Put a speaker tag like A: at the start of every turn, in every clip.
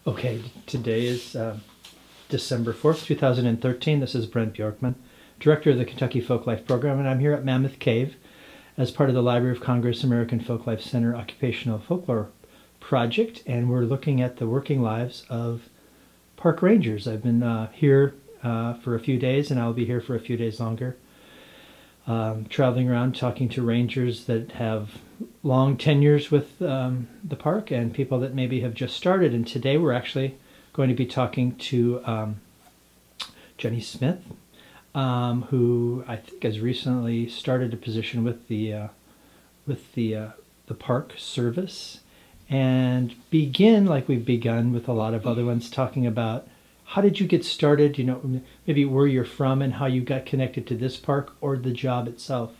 A: Okay, today is December 4th, 2013. This is Brent Björkman, Director of the Kentucky Folklife Program, and I'm here at Mammoth Cave as part of the Library of Congress American Folklife Center Occupational Folklore Project, and we're looking at the working lives of park rangers. I've been here for a few days, and I'll be here for a few days longer, traveling around talking to rangers that have long tenures with the park and people that maybe have just started. And today we're actually going to be talking to Jenny Smith, who I think has recently started a position with the Park Service, and begin like we've begun with a lot of other ones, talking about how did you get started, maybe where you're from and how you got connected to this park or the job itself.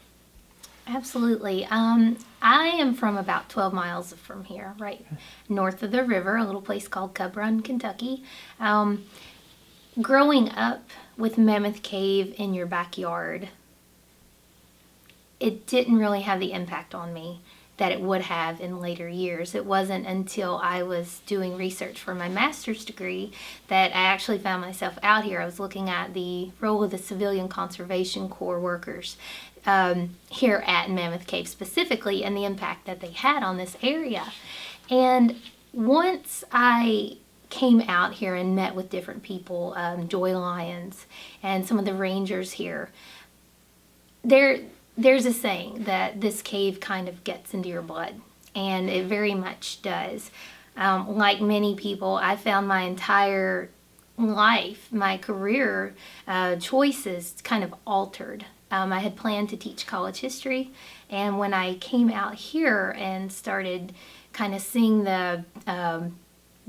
B: Absolutely. I am from about 12 miles from here, right north of the river, a little place called Cub Run, Kentucky. Growing up with Mammoth Cave in your backyard, it didn't really have the impact on me that it would have in later years. It wasn't until I was doing research for my master's degree that I actually found myself out here. I was looking at the role of the Civilian Conservation Corps workers here at Mammoth Cave specifically, and the impact that they had on this area. And once I came out here and met with different people, Joy Lyons and some of the rangers here, there's a saying that this cave kind of gets into your blood, and it very much does. Like many people, I found my entire life, my career choices kind of altered. I had planned to teach college history, and when I came out here and started kind of seeing the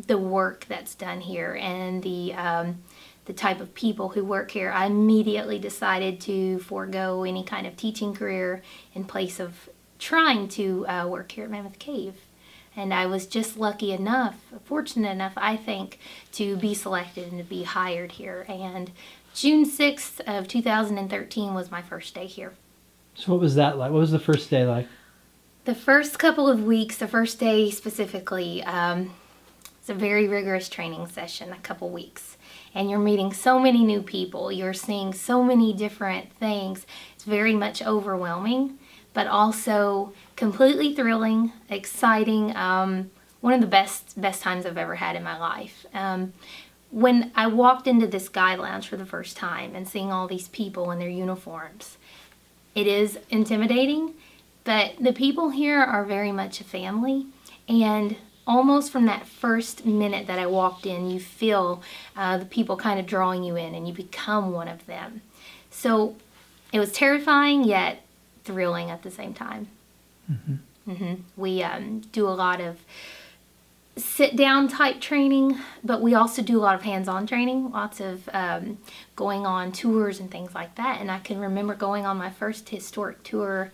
B: work that's done here and the type of people who work here, I immediately decided to forego any kind of teaching career in place of trying to work here at Mammoth Cave. And I was just lucky enough, fortunate enough, I think, to be selected and to be hired here. And June 6th of 2013 was my first day here.
A: So what was that like? What was the first day like?
B: The first couple of weeks, the first day specifically, it's a very rigorous training session, a couple weeks. And you're meeting so many new people. You're seeing so many different things. It's very much overwhelming, but also completely thrilling, exciting. One of the best times I've ever had in my life. When I walked into this guide lounge for the first time and seeing all these people in their uniforms, it is intimidating, but the people here are very much a family, and almost from that first minute that I walked in, you feel the people kind of drawing you in, and you become one of them. So it was terrifying yet thrilling at the same time. We do a lot of sit-down type training, but we also do a lot of hands-on training, lots of going on tours and things like that. And I can remember going on my first historic tour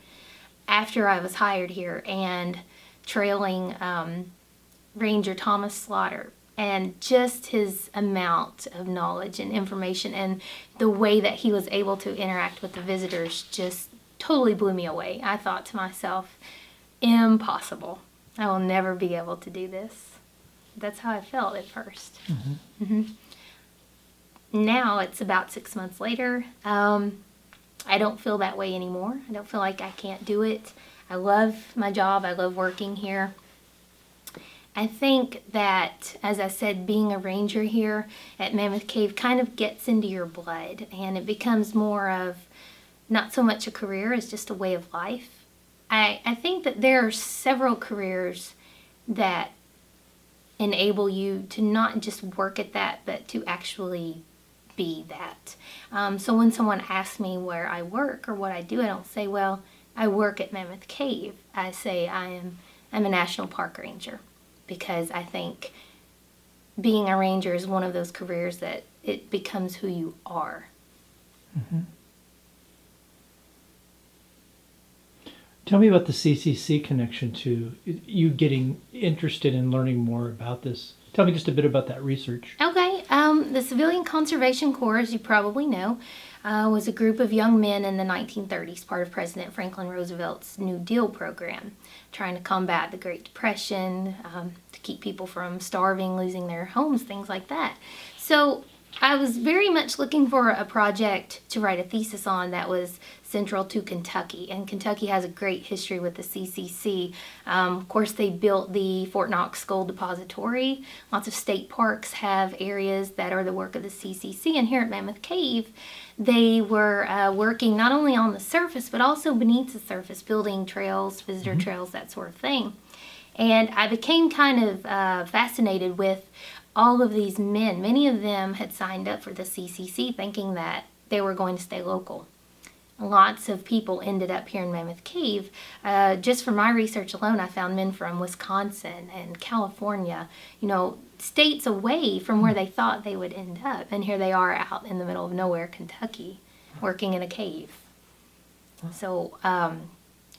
B: after I was hired here and trailing Ranger Thomas Slaughter, and just his amount of knowledge and information and the way that he was able to interact with the visitors just totally blew me away. I thought to myself, impossible. I will never be able to do this. That's how I felt at first. Now it's about 6 months later. I don't feel that way anymore. I don't feel like I can't do it. I love my job. I love working here. I think that, as I said, being a ranger here at Mammoth Cave kind of gets into your blood, and it becomes more of not so much a career as just a way of life. I think that there are several careers that enable you to not just work at that, but to actually be that. So when someone asks me where I work or what I do, I don't say, well, I work at Mammoth Cave. I say I'm a National Park Ranger, because I think being a ranger is one of those careers that it becomes who you are.
A: Tell me about the CCC connection to you getting interested in learning more about this. Tell me just a bit about that research.
B: Okay, the Civilian Conservation Corps, as you probably know, was a group of young men in the 1930s, part of President Franklin Roosevelt's New Deal program, trying to combat the Great Depression, to keep people from starving, losing their homes, things like that. So I was very much looking for a project to write a thesis on that was central to Kentucky, and Kentucky has a great history with the CCC. Of course, they built the Fort Knox Gold Depository. Lots of state parks have areas that are the work of the CCC, and here at Mammoth Cave, they were working not only on the surface, but also beneath the surface, building trails, visitor trails, that sort of thing. And I became kind of fascinated with all of these men. Many of them had signed up for the CCC thinking that they were going to stay local. Lots of people ended up here in Mammoth Cave. Just from my research alone, I found men from Wisconsin and California, states away from where they thought they would end up. And here they are out in the middle of nowhere, Kentucky, working in a cave. So, of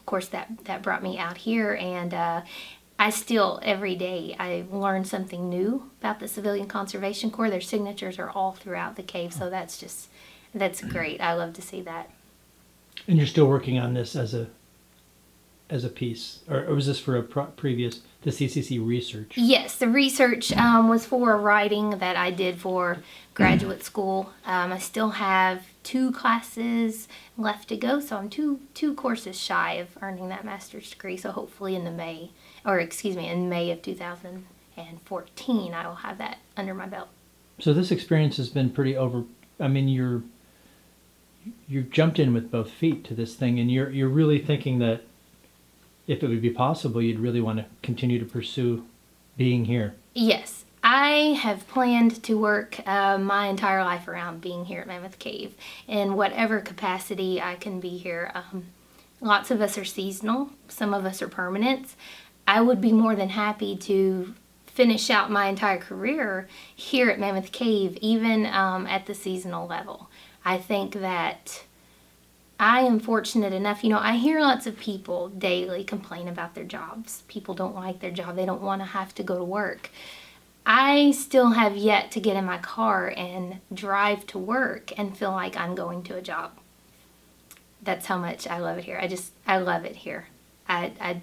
B: course, that brought me out here, and I still, every day, I learn something new about the Civilian Conservation Corps. Their signatures are all throughout the cave, so that's great. I love to see that.
A: And you're still working on this as a piece, or was this for the CCC research?
B: Yes, the research was for a writing that I did for graduate school. I still have 2 classes left to go, so I'm two courses shy of earning that master's degree. So hopefully in May of 2014, I will have that under my belt.
A: So this experience has been pretty you jumped in with both feet to this thing, and you're really thinking that if it would be possible, you'd really want to continue to pursue being here.
B: Yes, I have planned to work my entire life around being here at Mammoth Cave in whatever capacity I can be here. Lots of us are seasonal, some of us are permanent. I would be more than happy to finish out my entire career here at Mammoth Cave, even at the seasonal level. I think that I am fortunate enough, I hear lots of people daily complain about their jobs. People don't like their job. They don't want to have to go to work. I still have yet to get in my car and drive to work and feel like I'm going to a job. That's how much I love it here. I love it here. I'm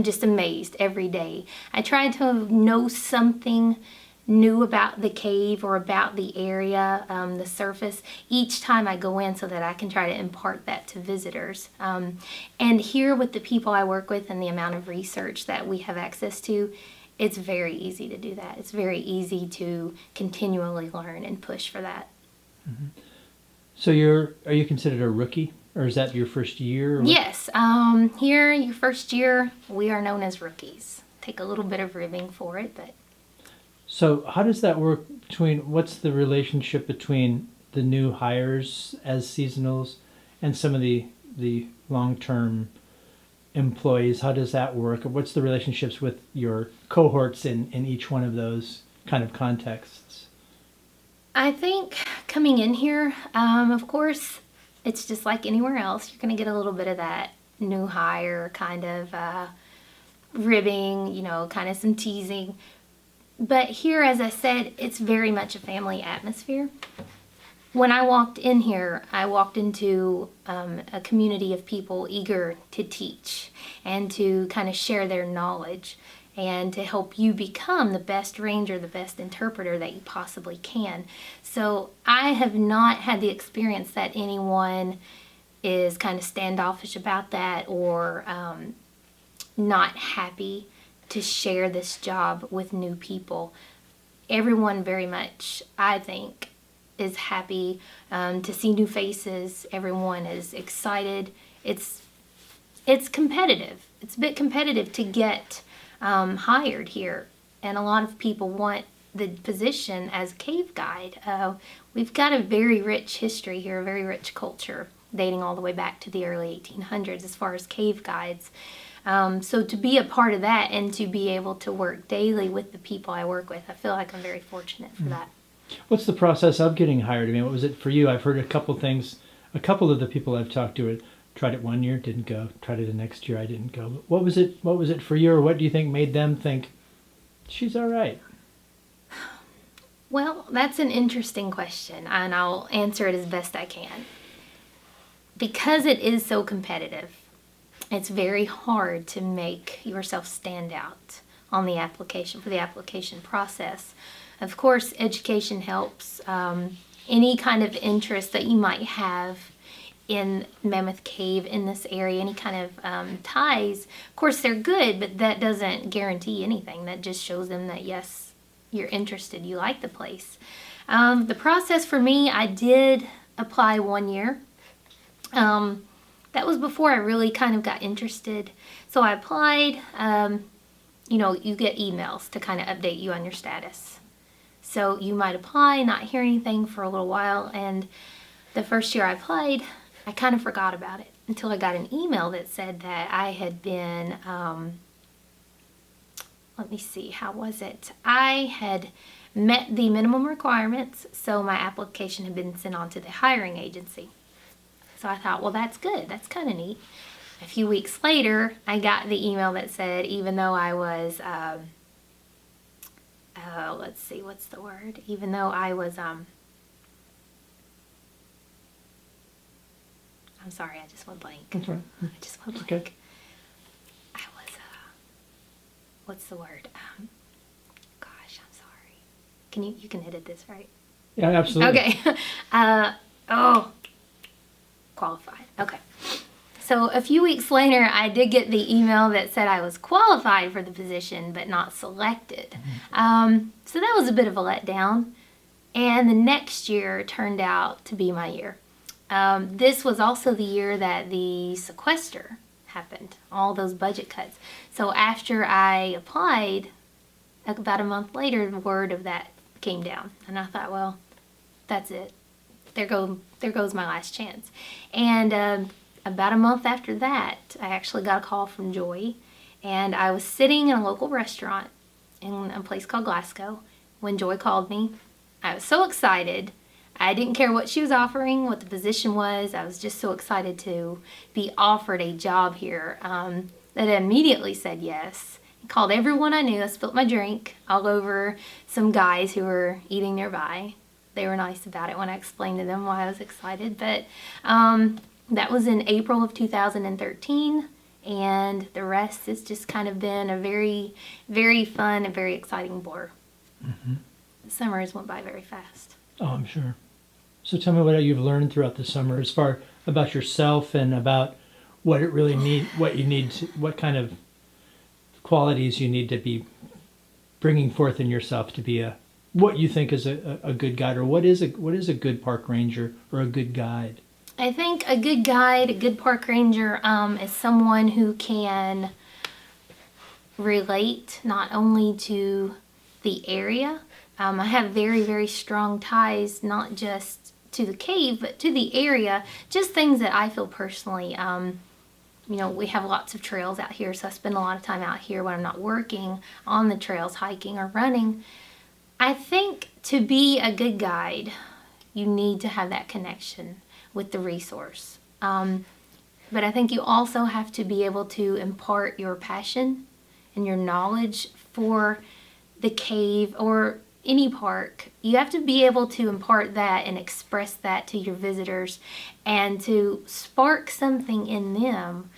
B: just amazed every day. I try to know something new about the cave or about the area, the surface, each time I go in, so that I can try to impart that to visitors. And here with the people I work with and the amount of research that we have access to, it's very easy to do that. It's very easy to continually learn and push for that.
A: Mm-hmm. So are you considered a rookie, or is that your first year?
B: Yes, here your first year, we are known as rookies. Take a little bit of ribbing for it, but.
A: So how does that work what's the relationship between the new hires as seasonals and some of the long-term employees? How does that work? What's the relationships with your cohorts in each one of those kind of contexts?
B: I think coming in here, of course, it's just like anywhere else. You're going to get a little bit of that new hire kind of ribbing, kind of some teasing. But here, as I said, it's very much a family atmosphere. When I walked in here, I walked into a community of people eager to teach and to kind of share their knowledge and to help you become the best ranger, the best interpreter that you possibly can. So I have not had the experience that anyone is kind of standoffish about that or not happy to share this job with new people. Everyone very much, I think, is happy to see new faces. Everyone is excited. It's competitive. It's a bit competitive to get hired here, and a lot of people want the position as a cave guide. We've got a very rich history here, a very rich culture dating all the way back to the early 1800s as far as cave guides. So to be a part of that and to be able to work daily with the people I work with, I feel like I'm very fortunate for that.
A: What's the process of getting hired? What was it for you? I've heard a couple things. A couple of the people I've talked to tried it one year, didn't go. Tried it the next year, I didn't go. What was it for you, or what do you think made them think, she's all right?
B: Well, Well, that's an interesting question, and I'll answer it as best I can. Because it is so competitive, it's very hard to make yourself stand out on the application, for the application process. Of course, education helps. Any kind of interest that you might have in Mammoth Cave, in this area, any kind of ties, of course they're good, but that doesn't guarantee anything. That just shows them that yes, you're interested, you like the place. The process for me, I did apply 1 year. That was before I really kind of got interested. So I applied. You get emails to kind of update you on your status. So you might apply, not hear anything for a little while, and the first year I applied, I kind of forgot about it until I got an email that said that I had been, let me see, how was it? I had met the minimum requirements, so my application had been sent on to the hiring agency. So I thought, well, that's good. That's kind of neat. A few weeks later, I got the email that said, even though I was, let's see, what's the word? Even though I was, I'm sorry, I just went blank.
A: That's right.
B: I just went blank.
A: Okay.
B: I was, what's the word? Gosh, I'm sorry. You can edit this, right?
A: Yeah, absolutely.
B: Okay. Qualified. Okay. So a few weeks later, I did get the email that said I was qualified for the position, but not selected. So that was a bit of a letdown. And the next year turned out to be my year. This was also the year that the sequester happened, all those budget cuts. So after I applied, about a month later, the word of that came down. And I thought, well, that's it. There goes my last chance. And about a month after that, I actually got a call from Joy, and I was sitting in a local restaurant in a place called Glasgow when Joy called me. I was so excited. I didn't care what she was offering, what the position was. I was just so excited to be offered a job here that I immediately said yes. I called everyone I knew. I spilled my drink all over some guys who were eating nearby. They were nice about it when I explained to them why I was excited. But that was in April of 2013, and the rest has just kind of been a very, very fun and very exciting blur.
A: Mm-hmm.
B: The summer has went by very fast.
A: Oh, I'm sure. So tell me what you've learned throughout the summer as far about yourself and about what it really what kind of qualities you need to be bringing forth in yourself to be what you think is a good guide, or what is a good park ranger or a good guide?
B: I think a good guide, a good park ranger, is someone who can relate not only to the area. I have very, very strong ties, not just to the cave, but to the area, just things that I feel personally. We have lots of trails out here, so I spend a lot of time out here when I'm not working on the trails, hiking or running. I think to be a good guide, you need to have that connection with the resource. But I think you also have to be able to impart your passion and your knowledge for the cave or any park. You have to be able to impart that and express that to your visitors and to spark something in them.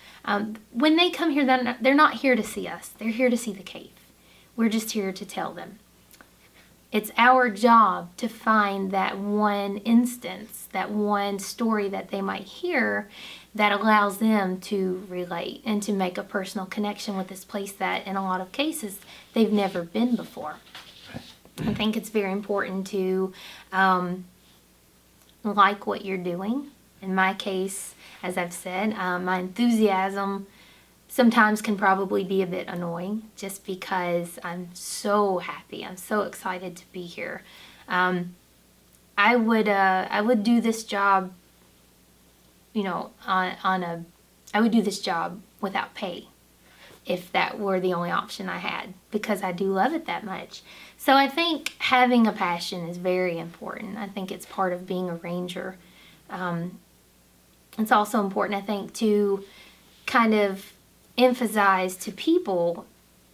B: When they come here, they're not here to see us. They're here to see the cave. We're just here to tell them. It's our job to find that one instance, that one story that they might hear that allows them to relate and to make a personal connection with this place that in a lot of cases they've never been before. I think it's very important to like what you're doing. In my case, as I've said, my enthusiasm sometimes can probably be a bit annoying just because I'm so happy. I'm so excited to be here. I would do this job, I would do this job without pay if that were the only option I had, because I do love it that much. So I think having a passion is very important. I think it's part of being a ranger. It's also important, I think, to kind of emphasize to people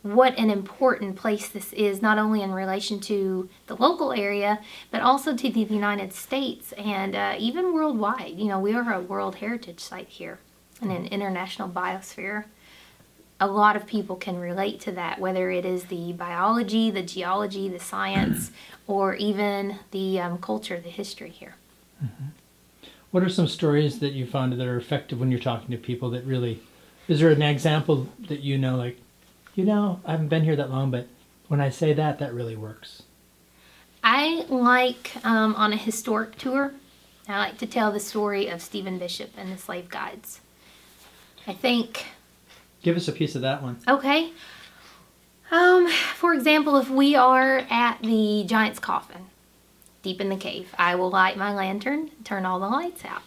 B: what an important place this is, not only in relation to the local area, but also to the United States and even worldwide. You know, we are a World Heritage Site here and an international biosphere. A lot of people can relate to that, whether it is the biology, the geology, the science, or even the culture, the history here.
A: What are some stories that you found that are effective when you're talking to people that really, is there an example that you know, like, you know, I haven't been here that long, but when I say that, that really works?
B: I like, on a historic tour, I like to tell the story of Stephen Bishop and the slave guides. I think...
A: Give us a piece of that one.
B: Okay. For example, if we are at the giant's coffin, deep in the cave, I will light my lantern, turn all the lights out.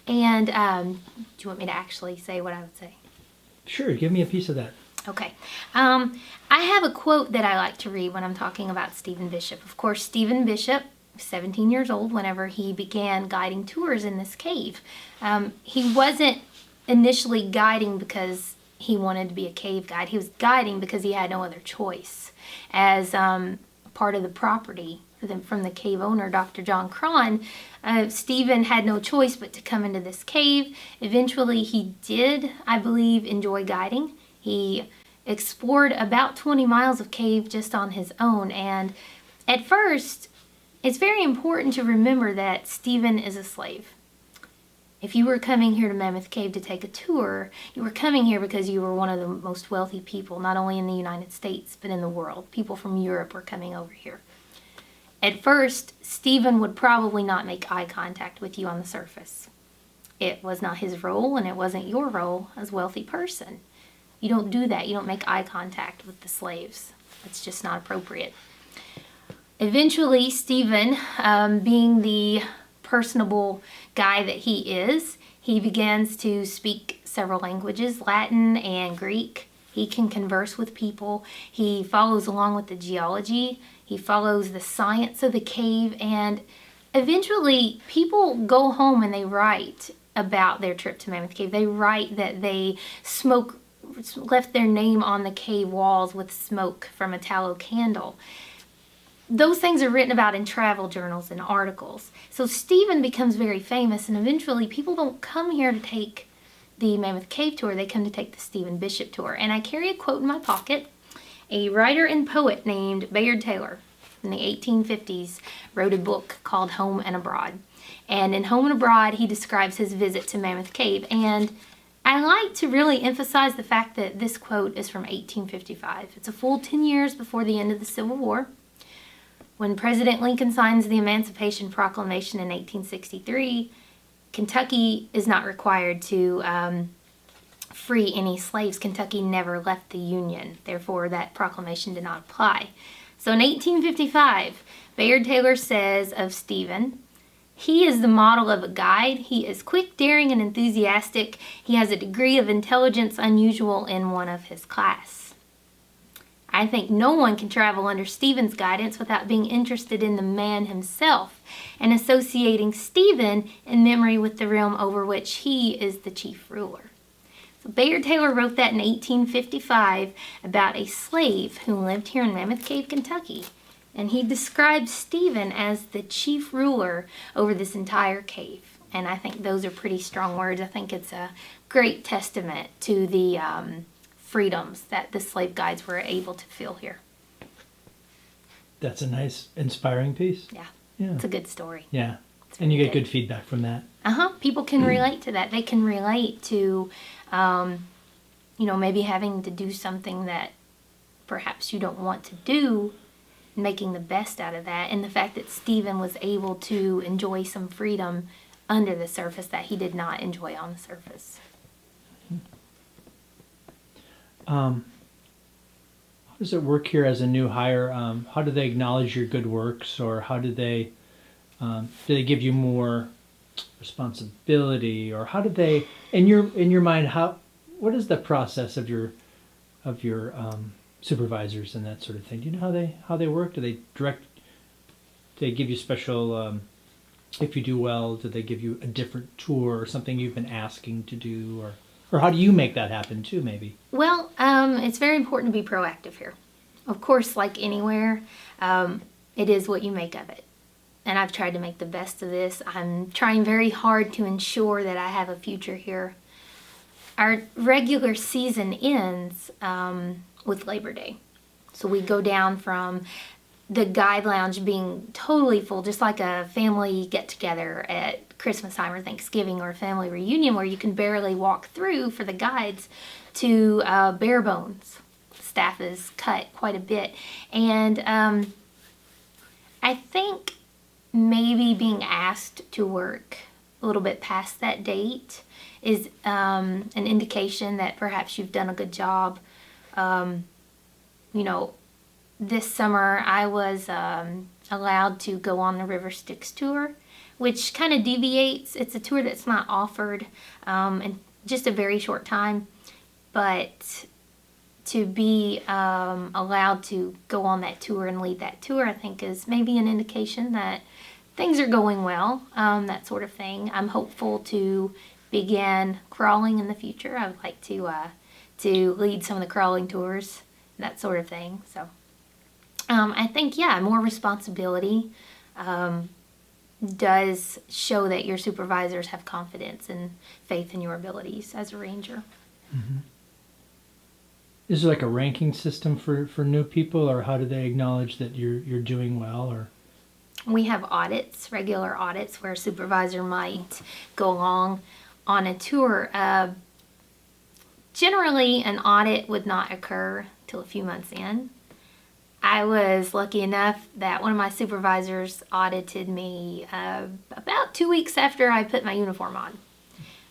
B: And do you want me to actually say what I would say?
A: Sure, give me a piece of that.
B: Okay. I have a quote that I like to read when I'm talking about Stephen Bishop. Of course, Stephen Bishop, 17 years old whenever he began guiding tours in this cave. He wasn't initially guiding because he wanted to be a cave guide. He was guiding because he had no other choice. As part of the property from the cave owner, Dr. John Cron, Stephen had no choice but to come into this cave. Eventually, he did, I believe, enjoy guiding. He explored about 20 miles of cave just on his own. And at first, it's very important to remember that Stephen is a slave. If you were coming here to Mammoth Cave to take a tour, you were coming here because you were one of the most wealthy people, not only in the United States, but in the world. People from Europe were coming over here. At first, Stephen would probably not make eye contact with you on the surface. It was not his role, and it wasn't your role as a wealthy person. You don't do that. You don't make eye contact with the slaves. It's just not appropriate. Eventually, Stephen, being the personable guy that he begins to speak several languages, Latin and Greek. He can converse with people. He follows along with the geology. He follows the science of the cave. And eventually, people go home and they write about their trip to Mammoth Cave. They write that they left their name on the cave walls with smoke from a tallow candle. Those things are written about in travel journals and articles. So Stephen becomes very famous, and eventually people don't come here to take the Mammoth Cave tour. They come to take the Stephen Bishop tour. And I carry a quote in my pocket. A writer and poet named Bayard Taylor in the 1850s wrote a book called Home and Abroad. And in Home and Abroad, he describes his visit to Mammoth Cave. And I like to really emphasize the fact that this quote is from 1855. It's a full 10 years before the end of the Civil War. When President Lincoln signs the Emancipation Proclamation in 1863, Kentucky is not required to free any slaves. Kentucky never left the Union. Therefore, that proclamation did not apply. So in 1855, Bayard Taylor says of Stephen, he is the model of a guide. He is quick, daring, and enthusiastic. He has a degree of intelligence unusual in one of his class. I think no one can travel under Stephen's guidance without being interested in the man himself and associating Stephen in memory with the realm over which he is the chief ruler. So Bayard Taylor wrote that in 1855 about a slave who lived here in Mammoth Cave, Kentucky. And he describes Stephen as the chief ruler over this entire cave. And I think those are pretty strong words. I think it's a great testament to the freedoms that the slave guides were able to feel here.
A: That's a nice, inspiring piece.
B: Yeah.
A: Yeah.
B: It's a good story.
A: Yeah.
B: It's
A: And you
B: really
A: get good feedback from that.
B: People can relate to that. They can relate to, maybe having to do something that perhaps you don't want to do, making the best out of that, and the fact that Stephen was able to enjoy some freedom under the surface that he did not enjoy on the surface.
A: How does it work here as a new hire? How do they acknowledge your good works, or how do they give you more responsibility, or how do they, in your mind, what is the process of your supervisors and that sort of thing? Do you know how they work? Do they give you special, if you do well, do they give you a different tour or something you've been asking to do, or? Or how do you make that happen too, maybe?
B: Well, it's very important to be proactive here. Of course, like anywhere, it is what you make of it. And I've tried to make the best of this. I'm trying very hard to ensure that I have a future here. Our regular season ends with Labor Day. So we go down from the guide lounge being totally full, just like a family get-together at Christmas time or Thanksgiving or a family reunion where you can barely walk through for the guides, to bare bones. Staff is cut quite a bit. And I think maybe being asked to work a little bit past that date is an indication that perhaps you've done a good job. This summer I was allowed to go on the River Styx tour, which kind of deviates. It's a tour that's not offered in just a very short time, but to be allowed to go on that tour and lead that tour, I think is maybe an indication that things are going well, that sort of thing. I'm hopeful to begin crawling in the future. I would like to lead some of the crawling tours, that sort of thing. So I think, more responsibility does show that your supervisors have confidence and faith in your abilities as a ranger.
A: Mm-hmm. Is there like a ranking system for new people, or how do they acknowledge that you're doing well? Or
B: we have audits, regular audits, where a supervisor might go along on a tour. Generally, an audit would not occur till a few months in. I was lucky enough that one of my supervisors audited me about 2 weeks after I put my uniform on.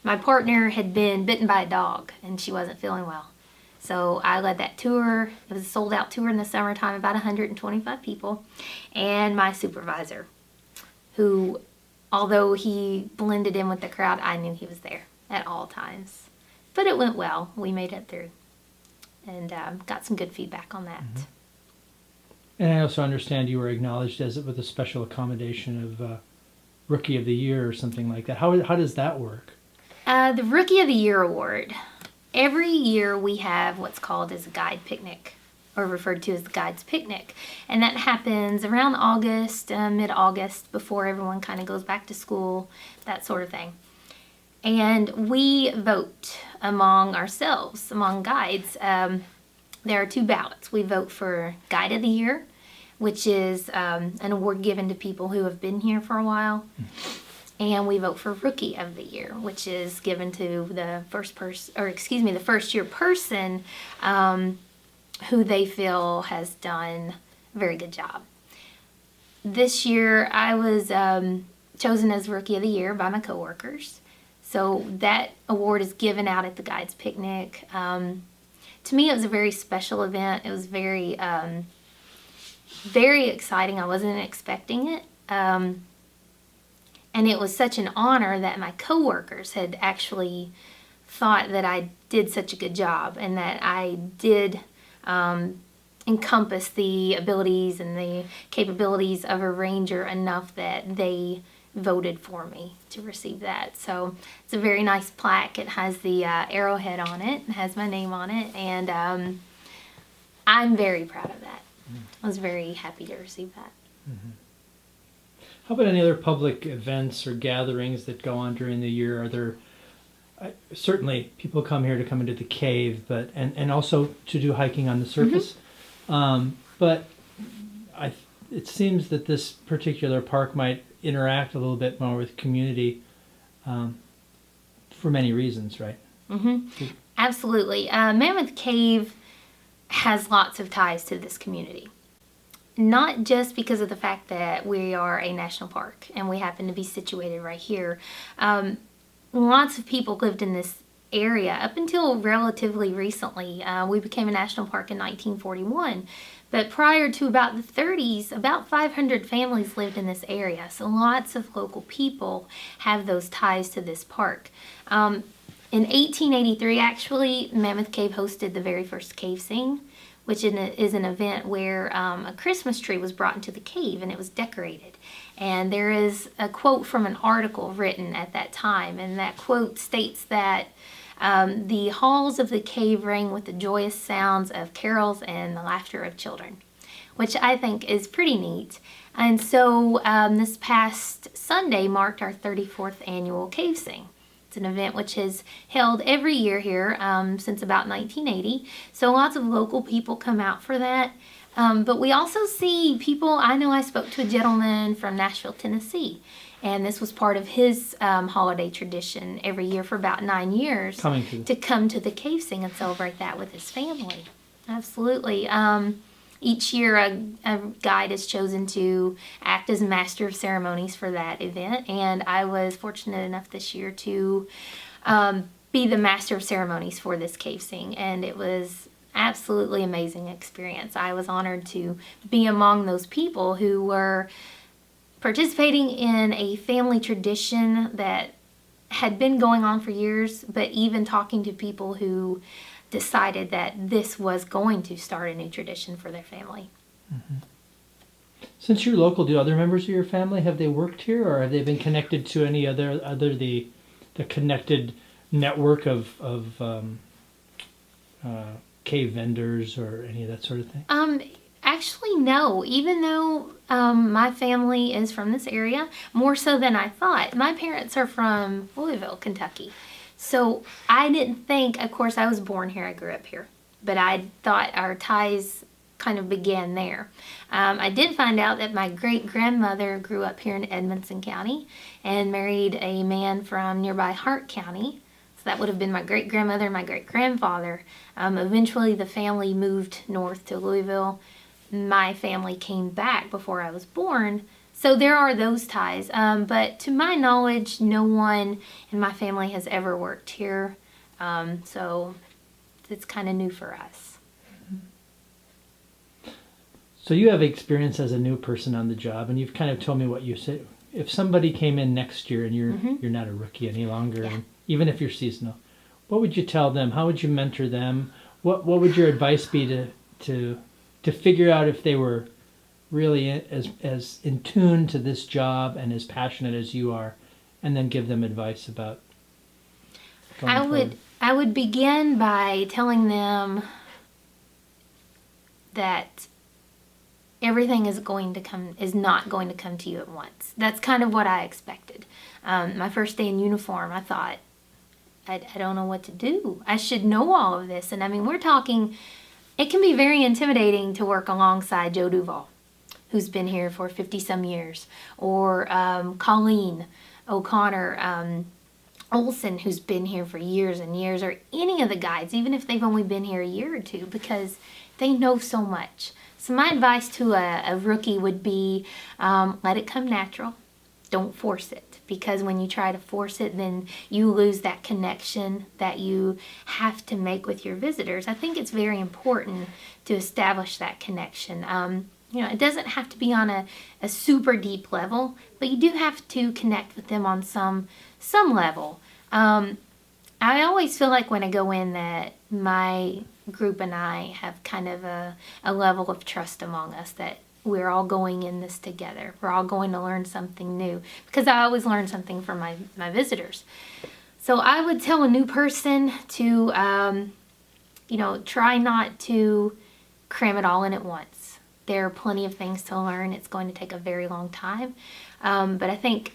B: My partner had been bitten by a dog and she wasn't feeling well. So I led that tour. It was a sold out tour in the summertime, about 125 people. And my supervisor, who, although he blended in with the crowd, I knew he was there at all times. But it went well. We made it through and got some good feedback on that.
A: Mm-hmm. And I also understand you were acknowledged as with a special accommodation of Rookie of the Year or something like that. How does that work?
B: The Rookie of the Year award. Every year we have what's called as a guide picnic, or referred to as the guide's picnic. And that happens around August, mid-August, before everyone kind of goes back to school, that sort of thing. And we vote among ourselves, among guides. There are 2 ballots. We vote for Guide of the Year, which is an award given to people who have been here for a while. And we vote for Rookie of the Year, which is given to the the first year person who they feel has done a very good job. This year I was chosen as Rookie of the Year by my coworkers. So that award is given out at the Guides Picnic. To me, it was a very special event. It was very, very exciting. I wasn't expecting it. And it was such an honor that my coworkers had actually thought that I did such a good job and that I did encompass the abilities and the capabilities of a ranger enough that they voted for me to receive that. So it's a very nice plaque. It has the arrowhead on it. It has my name on it. And I'm very proud of that. I was very happy to receive that.
A: Mm-hmm. How about any other public events or gatherings that go on during the year? Are there certainly people come here to come into the cave, but and also to do hiking on the surface. Mm-hmm. But it seems that this particular park might interact a little bit more with community for many reasons, right?
B: Mm-hmm. Absolutely. Mammoth Cave has lots of ties to this community. Not just because of the fact that we are a national park and we happen to be situated right here. Lots of people lived in this area up until relatively recently. We became a national park in 1941. But prior to about the 30s, about 500 families lived in this area. So lots of local people have those ties to this park. In 1883, actually, Mammoth Cave hosted the very first cave sing, which is an event where a Christmas tree was brought into the cave and it was decorated. And there is a quote from an article written at that time, and that quote states that The halls of the cave rang with the joyous sounds of carols and the laughter of children, which I think is pretty neat. And so this past Sunday marked our 34th annual Cave Sing. It's an event which is held every year here since about 1980. So lots of local people come out for that. But we also see people, I know I spoke to a gentleman from Nashville, Tennessee, and this was part of his holiday tradition every year for about 9 years to come to the Cave Sing and celebrate that with his family. Absolutely. Each year a guide is chosen to act as master of ceremonies for that event, and I was fortunate enough this year to be the master of ceremonies for this Cave Sing, and it was absolutely amazing experience. I was honored to be among those people who were participating in a family tradition that had been going on for years, but even talking to people who decided that this was going to start a new tradition for their family.
A: Mm-hmm. Since you're local, do other members of your family, have they worked here, or have they been connected to any other the connected network of cave vendors or any of that sort of thing?
B: Actually, no. Even though my family is from this area, more so than I thought. My parents are from Louisville, Kentucky. So I didn't think, of course, I was born here, I grew up here, but I thought our ties kind of began there. I did find out that my great-grandmother grew up here in Edmonson County and married a man from nearby Hart County. So that would have been my great-grandmother and my great-grandfather. Eventually the family moved north to Louisville. My family came back before I was born. So there are those ties, but to my knowledge, no one in my family has ever worked here, so it's kind of new for us.
A: So you have experience as a new person on the job, and you've kind of told me what you said. If somebody came in next year and you're not a rookie any longer, and even if you're seasonal, what would you tell them? How would you mentor them? What would your advice be to figure out if they were really as in tune to this job and as passionate as you are, and then give them advice about going forward?
B: I would begin by telling them that everything is not going to come to you at once. That's kind of what I expected. My first day in uniform, I thought, I don't know what to do. I should know all of this. And I mean, we're talking, it can be very intimidating to work alongside Joe Duval, who's been here for 50-some years, or Colleen O'Connor Olson, who's been here for years and years, or any of the guides, even if they've only been here a year or two, because they know so much. So my advice to a rookie would be, let it come natural. Don't force it, because when you try to force it, then you lose that connection that you have to make with your visitors. I think it's very important to establish that connection. It doesn't have to be on a super deep level, but you do have to connect with them on some level. I always feel like when I go in that my group and I have kind of a level of trust among us, that we're all going in this together. We're all going to learn something new, because I always learn something from my visitors. So I would tell a new person to, try not to cram it all in at once. There are plenty of things to learn. It's going to take a very long time. But I think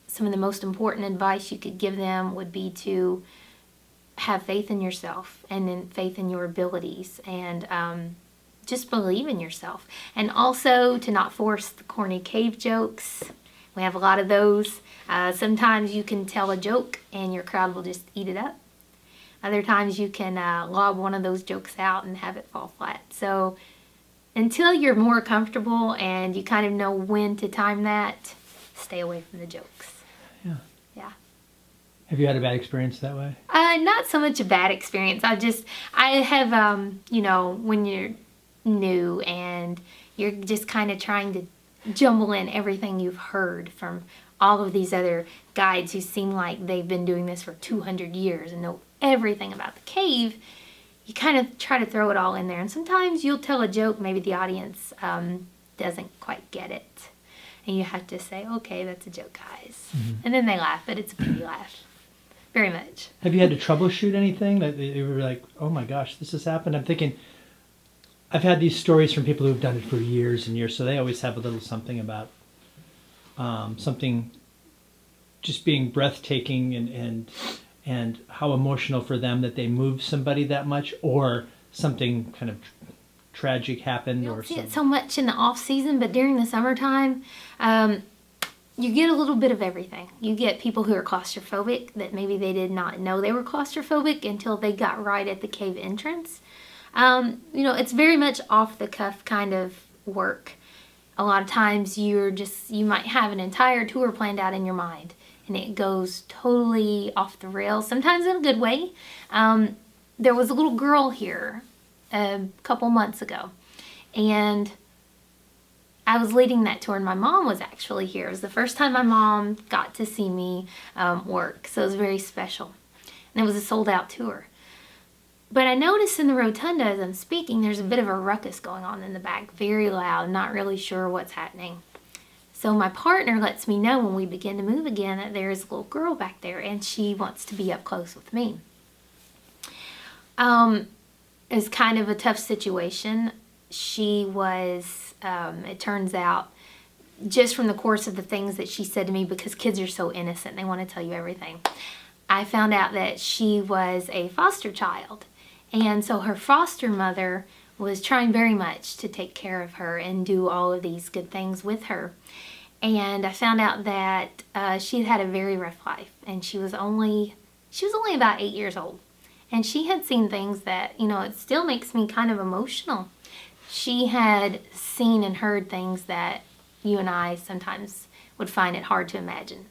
B: some of the most important advice you could give them would be to have faith in yourself and in faith in your abilities, and just believe in yourself. And also to not force the corny cave jokes. We have a lot of those. Sometimes you can tell a joke and your crowd will just eat it up. Other times you can lob one of those jokes out and have it fall flat. So until you're more comfortable and you kind of know when to time that, stay away from the jokes.
A: Yeah.
B: Yeah.
A: Have you had a bad experience that way?
B: Not so much a bad experience. I have, when you're new and you're just kind of trying to jumble in everything you've heard from all of these other guides who seem like they've been doing this for 200 years and know everything about the cave, you kind of try to throw it all in there. And sometimes you'll tell a joke, maybe the audience doesn't quite get it. And you have to say, okay, that's a joke, guys. Mm-hmm. And then they laugh, but it's a pretty laugh. very much.
A: Have you had to troubleshoot anything that you were like, oh my gosh, this has happened? I'm thinking, I've had these stories from people who've done it for years and years, so they always have a little something about something just being breathtaking and how emotional for them that they moved somebody that much, or something kind of tragic happened.
B: You
A: Or
B: don't see
A: something.
B: it so much in the off season, but during the summertime, you get a little bit of everything. You get people who are claustrophobic that maybe they did not know they were claustrophobic until they got right at the cave entrance. It's very much off the cuff kind of work. A lot of times you might have an entire tour planned out in your mind and it goes totally off the rails, sometimes in a good way. There was a little girl here a couple months ago, and I was leading that tour, and my mom was actually here. It was the first time my mom got to see me work, so it was very special. And it was a sold-out tour. But I noticed in the rotunda as I'm speaking, there's a bit of a ruckus going on in the back, very loud, not really sure what's happening. So my partner lets me know when we begin to move again that there's a little girl back there, and she wants to be up close with me. It's kind of a tough situation. She was, it turns out, just from the course of the things that she said to me, because kids are so innocent, they want to tell you everything. I found out that she was a foster child. And so her foster mother was trying very much to take care of her and do all of these good things with her. And I found out that she had a very rough life, and she was only about 8 years old. And she had seen things that, it still makes me kind of emotional. She had seen and heard things that you and I sometimes would find it hard to imagine.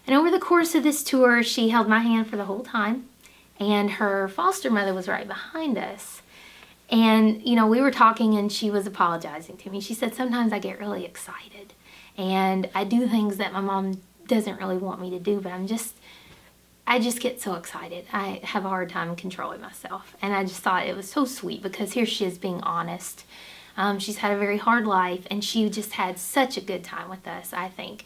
B: And over the course of this tour, she held my hand for the whole time, and her foster mother was right behind us. And, we were talking, and she was apologizing to me. She said, sometimes I get really excited, and I do things that my mom doesn't really want me to do, but I just get so excited. I have a hard time controlling myself. And I just thought it was so sweet, because here she is being honest. She's had a very hard life, and she just had such a good time with us, I think.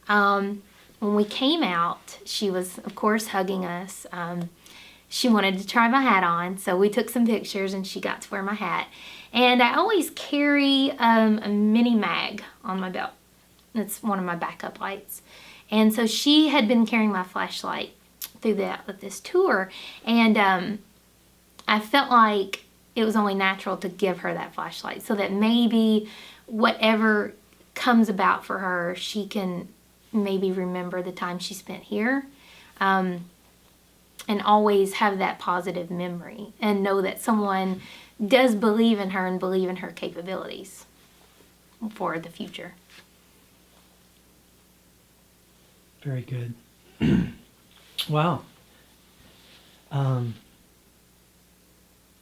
B: When we came out, she was, of course, hugging us. She wanted to try my hat on, so we took some pictures, and she got to wear my hat. And I always carry a mini mag on my belt. It's one of my backup lights. And so she had been carrying my flashlight through this tour, and I felt like it was only natural to give her that flashlight, so that maybe whatever comes about for her, she can maybe remember the time she spent here, and always have that positive memory, and know that someone does believe in her and believe in her capabilities for the future.
A: Very good. Wow. Do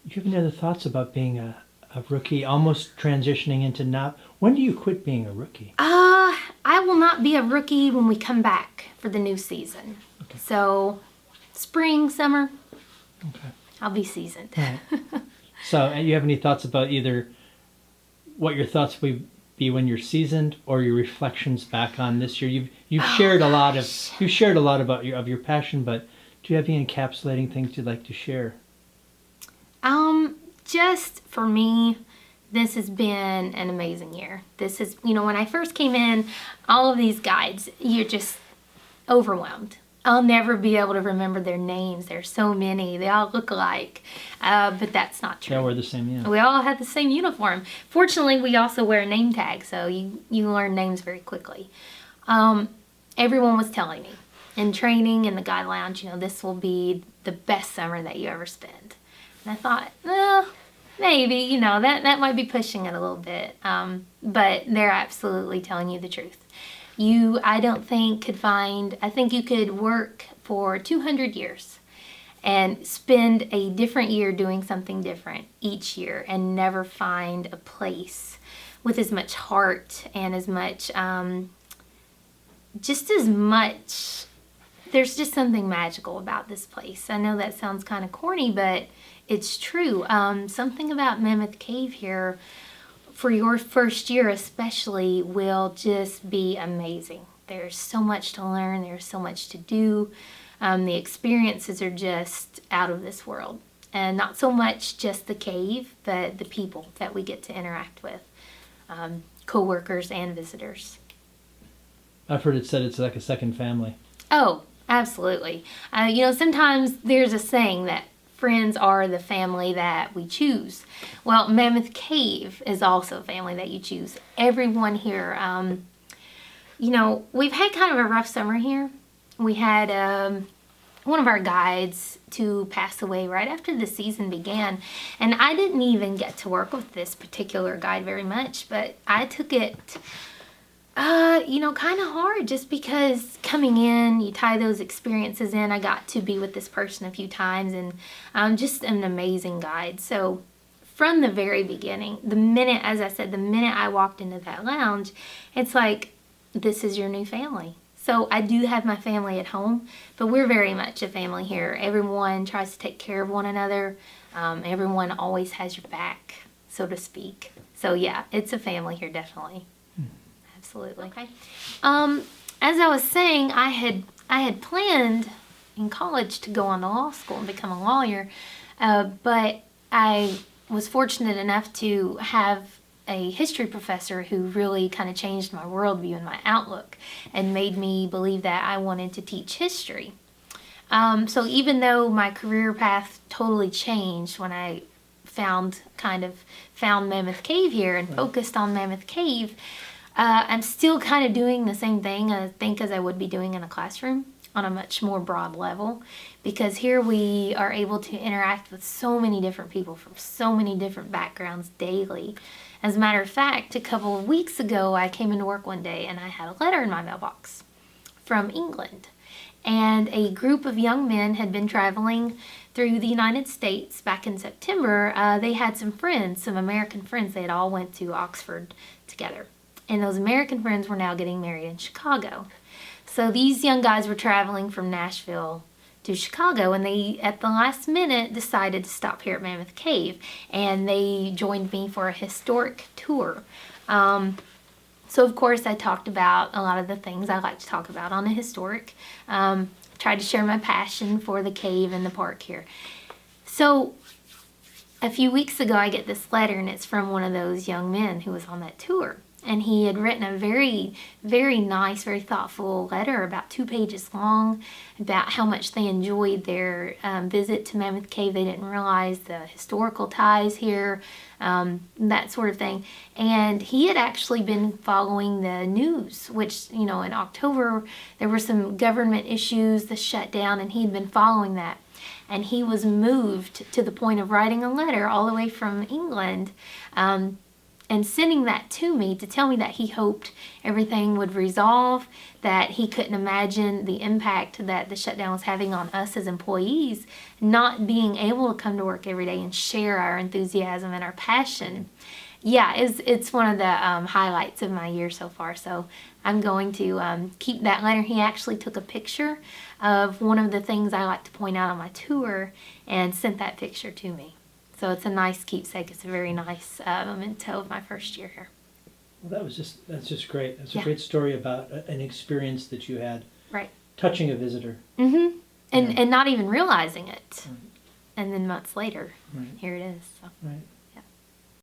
A: you have any other thoughts about being a rookie, almost transitioning into not? When do you quit being a rookie?
B: I will not be a rookie when we come back for the new season.
A: Okay.
B: So, spring, summer,
A: Okay.
B: I'll be seasoned.
A: Right. So, you have any thoughts about either what your thoughts would be when you're seasoned, or your reflections back on this year? You've shared a lot about your passion, but do you have any encapsulating things you'd like to share?
B: Just for me, this has been an amazing year. This is, when I first came in, all of these guides, you're just overwhelmed. I'll never be able to remember their names. There's so many. They all look alike. But that's not true.
A: They all wear the same, yeah.
B: We all have the same uniform. Fortunately, we also wear a name tag, so you learn names very quickly. Everyone was telling me in training in the guide lounge, this will be the best summer that you ever spend. And I thought, well, maybe, that might be pushing it a little bit. But they're absolutely telling you the truth. I think you could work for 200 years and spend a different year doing something different each year and never find a place with as much heart and as much, there's just something magical about this place. I know that sounds kind of corny, but it's true. Something about Mammoth Cave here, for your first year especially, will just be amazing. There's so much to learn. There's so much to do. The experiences are just out of this world. And not so much just the cave, but the people that we get to interact with, co-workers and visitors.
A: I've heard it said it's like a second family.
B: Oh, absolutely. Sometimes there's a saying that friends are the family that we choose. Well, Mammoth Cave is also a family that you choose. Everyone here, we've had kind of a rough summer here. We had one of our guides to pass away right after the season began. And I didn't even get to work with this particular guide very much, but I took it, kind of hard just because coming in, you tie those experiences in. I got to be with this person a few times and just an amazing guide. So from the very beginning, the minute I walked into that lounge, it's like, this is your new family. So I do have my family at home, but we're very much a family here. Everyone tries to take care of one another. Everyone always has your back, so to speak. So yeah, it's a family here, definitely. Absolutely. Okay. As I was saying, I had planned in college to go on to law school and become a lawyer, but I was fortunate enough to have a history professor who really kind of changed my worldview and my outlook and made me believe that I wanted to teach history. So even though my career path totally changed when I found Mammoth Cave here and focused on Mammoth Cave, I'm still kind of doing the same thing, I think, as I would be doing in a classroom on a much more broad level, because here we are able to interact with so many different people from so many different backgrounds daily. As a matter of fact, a couple of weeks ago, I came into work one day and I had a letter in my mailbox from England. And a group of young men had been traveling through the United States back in September. They had some friends, some American friends. They had all went to Oxford together. And those American friends were now getting married in Chicago. So these young guys were traveling from Nashville to Chicago, and they, at the last minute, decided to stop here at Mammoth Cave, and they joined me for a historic tour. So of course I talked about a lot of the things I like to talk about on a historic. Tried to share my passion for the cave and the park here. So a few weeks ago I get this letter, and it's from one of those young men who was on that tour. And he had written a very, very nice, very thoughtful letter, about 2 pages long, about how much they enjoyed their visit to Mammoth Cave. They didn't realize the historical ties here, that sort of thing. And he had actually been following the news, which, in October there were some government issues, the shutdown, and he'd been following that. And he was moved to the point of writing a letter all the way from England, and sending that to me to tell me that he hoped everything would resolve, that he couldn't imagine the impact that the shutdown was having on us as employees, not being able to come to work every day and share our enthusiasm and our passion. Yeah, it's one of the highlights of my year so far, so I'm going to keep that letter. He actually took a picture of one of the things I like to point out on my tour and sent that picture to me. So it's a nice keepsake. It's a very nice memento of my first year here.
A: Well, that's just great. That's a great story about an experience that you had.
B: Right.
A: Touching a visitor.
B: Mm-hmm. And not even realizing it. Right. And then months later, here it is. So.
A: Right.